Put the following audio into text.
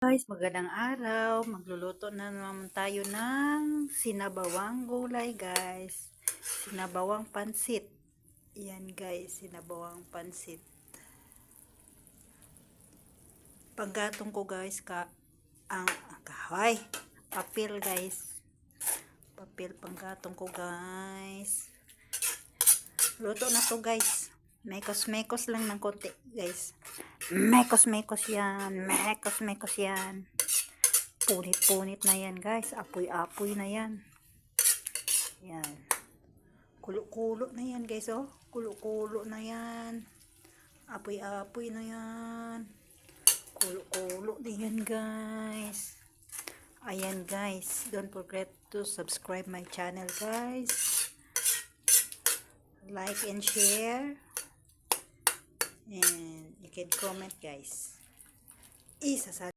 Guys, magandang araw. Magluluto na naman tayo ng sinabawang gulay, guys. Sinabawang pansit. Yan, guys, sinabawang pansit. Panggatong ko, guys, ang kahoy. Papel, guys. Papel panggatong ko, guys. Luto na to, guys. Mekos-mekos lang ng konti, guys. Mekos-mekos yan. Mekos-mekos yan. Punit-punit na yan, guys. Apoy-apoy na yan. Yan. Kulo-kulo na yan, guys, oh. Kulo-kulo na yan. Apoy-apoy na yan. Kulo-kulo na yan, guys. Ayan, guys. Don't forget to subscribe my channel, guys. Like and share. And you can comment, guys. Isasali